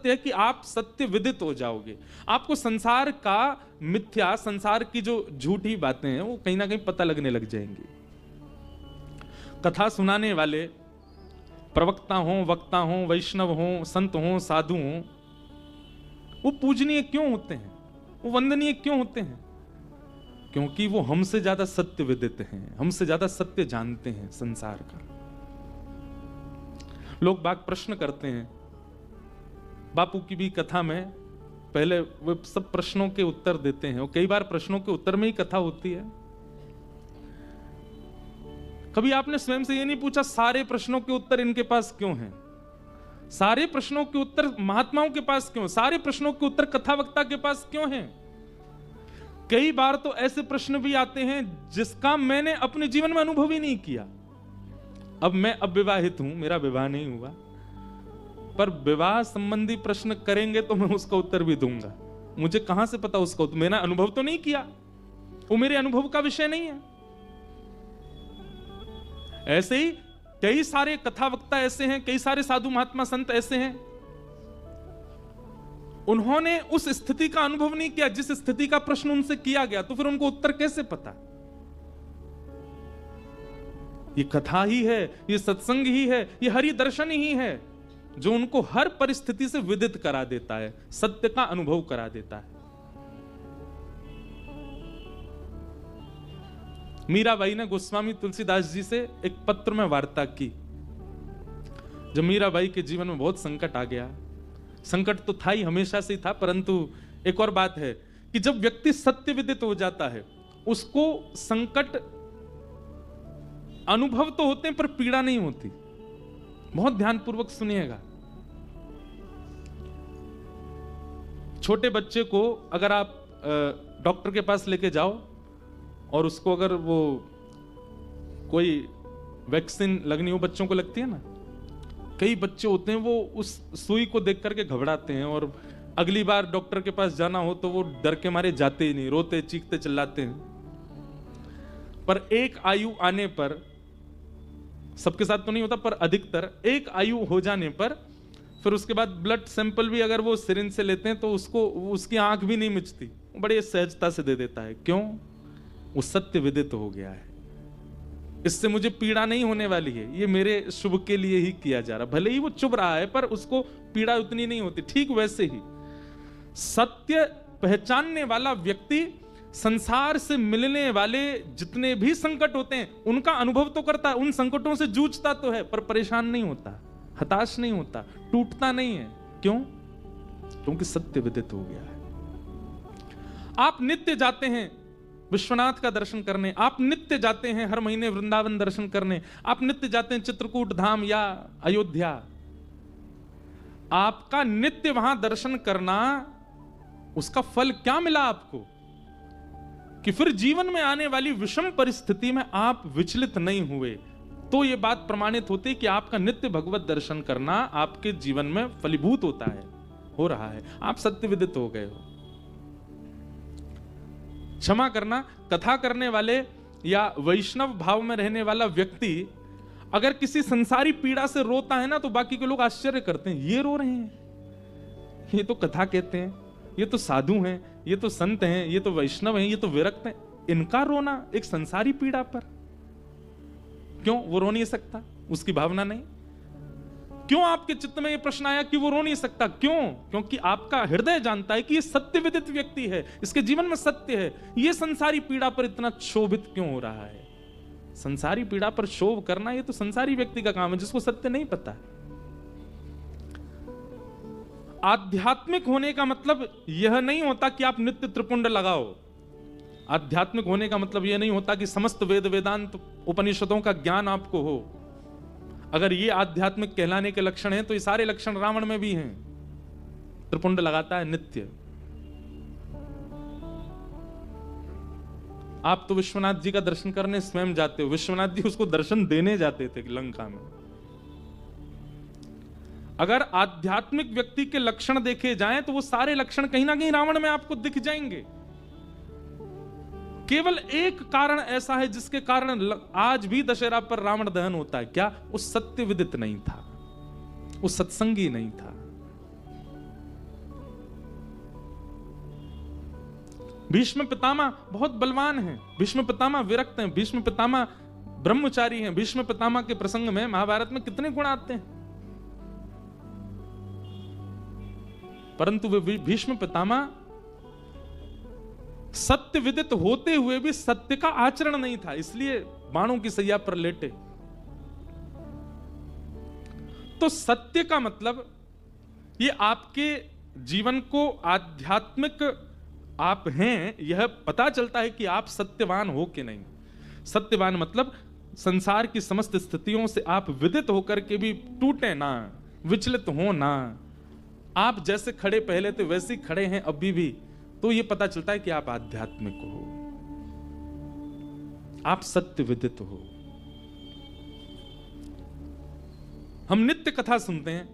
सत्य है कि आप सत्य विदित हो जाओगे। आपको संसार का मिथ्या, संसार की जो झूठी बातें हैं वो कहीं ना कहीं पता लगने लग जाएंगी। कथा सुनाने वाले प्रवक्ता हों, वक्ता हों, वैष्णव हों, संत हों, साधु हों, वो पूजनीय क्यों होते हैं, वो वंदनीय क्यों होते हैं? क्योंकि वो हमसे ज्यादा सत्य विदित हैं, हमसे ज्यादा सत्य जानते हैं संसार का। लोग बाग प्रश्न करते हैं, बापू की भी कथा में पहले वो सब प्रश्नों के उत्तर देते हैं और कई बार प्रश्नों के उत्तर में ही कथा होती है। कभी आपने स्वयं से ये नहीं पूछा सारे प्रश्नों के उत्तर इनके पास क्यों हैं? सारे प्रश्नों के उत्तर महात्माओं के पास क्यों? सारे प्रश्नों के उत्तर कथावक्ता के पास क्यों हैं? कई बार तो ऐसे प्रश्न भी आते हैं जिसका मैंने अपने जीवन में अनुभव ही नहीं किया। अब मैं अविवाहित हूं, मेरा विवाह नहीं हुआ, पर विवाह संबंधी प्रश्न करेंगे तो मैं उसका उत्तर भी दूंगा। मुझे कहां से पता उसका उत्तर? मैंने अनुभव तो नहीं किया, वो मेरे अनुभव का विषय नहीं है। ऐसे ही कई सारे कथावक्ता ऐसे हैं, कई सारे साधु महात्मा संत ऐसे हैं, उन्होंने उस स्थिति का अनुभव नहीं किया जिस स्थिति का प्रश्न उनसे किया गया, तो फिर उनको उत्तर कैसे पता? ये कथा ही है, ये सत्संग ही है, ये हरि दर्शन ही है जो उनको हर परिस्थिति से विदित करा देता है, सत्य का अनुभव करा देता है। मीराबाई ने गोस्वामी तुलसीदास जी से एक पत्र में वार्ता की। जब मीराबाई के जीवन में बहुत संकट आ गया, संकट तो था ही, हमेशा से ही था, परंतु एक और बात है कि जब व्यक्ति सत्य विदित हो जाता है उसको संकट अनुभव तो होते हैं पर पीड़ा नहीं होती। बहुत ध्यानपूर्वक सुनिएगा। छोटे बच्चे को अगर आप डॉक्टर के पास लेके जाओ और उसको अगर वो कोई वैक्सीन लगनी हो, बच्चों को लगती है ना, कई बच्चे होते हैं वो उस सुई को देख करके घबराते हैं और अगली बार डॉक्टर के पास जाना हो तो वो डर के मारे जाते ही नहीं, रोते चीखते चिल्लाते हैं। पर एक आयु आने पर, सबके साथ तो नहीं होता पर अधिकतर एक आयु हो जाने पर फिर उसके बाद ब्लड सैंपल भी अगर वो सिरिंज से लेते हैं तो उसको उसकी आंख भी नहीं मिचती, बड़े सहजता से दे देता है। क्यों? वो सत्य विदित हो गया है, इससे मुझे पीड़ा नहीं होने वाली है, ये मेरे शुभ के लिए ही किया जा रहा। भले ही वो चुभ रहा है पर उसको पीड़ा उतनी नहीं होती। ठीक वैसे ही सत्य पहचानने वाला व्यक्ति संसार से मिलने वाले जितने भी संकट होते हैं उनका अनुभव तो करता है, उन संकटों से जूझता तो है, पर परेशान नहीं होता, हताश नहीं होता, टूटता नहीं है। क्यों? क्योंकि सत्य विदित हो गया है। आप नित्य जाते हैं विश्वनाथ का दर्शन करने, आप नित्य जाते हैं हर महीने वृंदावन दर्शन करने, आप नित्य जाते हैं चित्रकूट धाम या अयोध्या। आपका नित्य वहां दर्शन करना, उसका फल क्या मिला आपको कि फिर जीवन में आने वाली विषम परिस्थिति में आप विचलित नहीं हुए। तो यह बात प्रमाणित होती है कि आपका नित्य भगवत दर्शन करना आपके जीवन में फलीभूत होता है, हो रहा है, आप सत्य विदित हो गए हो। क्षमा करना, कथा करने वाले या वैष्णव भाव में रहने वाला व्यक्ति अगर किसी संसारी पीड़ा से रोता है ना तो बाकी के लोग आश्चर्य करते हैं, ये रो रहे हैं, ये तो कथा कहते हैं, ये तो साधु हैं, ये तो संत हैं, ये तो वैष्णव हैं, ये तो विरक्त हैं, इनका रोना एक संसारी पीड़ा पर। क्यों वो रो नहीं सकता? उसकी भावना नहीं? क्यों आपके चित्त में ये प्रश्न आया कि वो रो नहीं सकता? क्यों? क्योंकि आपका हृदय जानता है कि ये सत्य विदित व्यक्ति है, इसके जीवन में सत्य है। ये संसारी पीड़ा पर इतना क्षोभित क्यों हो रहा है? संसारी पीड़ा पर क्षोभ करना ये तो संसारी व्यक्ति का काम है जिसको सत्य नहीं पता है। आध्यात्मिक होने का मतलब यह नहीं होता कि आप नित्य त्रिपुंड लगाओ। आध्यात्मिक होने का मतलब यह नहीं होता कि समस्त वेद वेदांत उपनिषदों का ज्ञान आपको हो। अगर ये आध्यात्मिक कहलाने के लक्षण हैं तो ये सारे लक्षण रावण में भी हैं। त्रिपुंड लगाता है नित्य। आप तो विश्वनाथ जी का दर्शन करने स्वयं जाते हो, विश्वनाथ जी उसको दर्शन देने जाते थे लंका में। अगर आध्यात्मिक व्यक्ति के लक्षण देखे जाएं तो वो सारे लक्षण कहीं ना कहीं रावण में आपको दिख जाएंगे। केवल एक कारण ऐसा है जिसके कारण आज भी दशहरा पर रावण दहन होता है। क्या? वो सत्य विदित नहीं था, वो सत्संगी नहीं था। भीष्म पितामह बहुत बलवान हैं, भीष्म पितामह विरक्त हैं, भीष्म पितामह ब्रह्मचारी हैं। भीष्म पितामह के प्रसंग में महाभारत में कितने गुण आते हैं, परंतु वे भीष्म पितामह सत्य विदित होते हुए भी सत्य का आचरण नहीं था, इसलिए बाणों की सैया पर लेटे। तो सत्य का मतलब ये आपके जीवन को आध्यात्मिक आप हैं, यह पता चलता है कि आप सत्यवान हो कि नहीं। सत्यवान मतलब संसार की समस्त स्थितियों से आप विदित होकर के भी टूटे ना, विचलित हो ना, आप जैसे खड़े पहले थे वैसे ही खड़े हैं अभी भी, तो यह पता चलता है कि आप आध्यात्मिक हो, आप सत्य विदित हो। हम नित्य कथा सुनते हैं,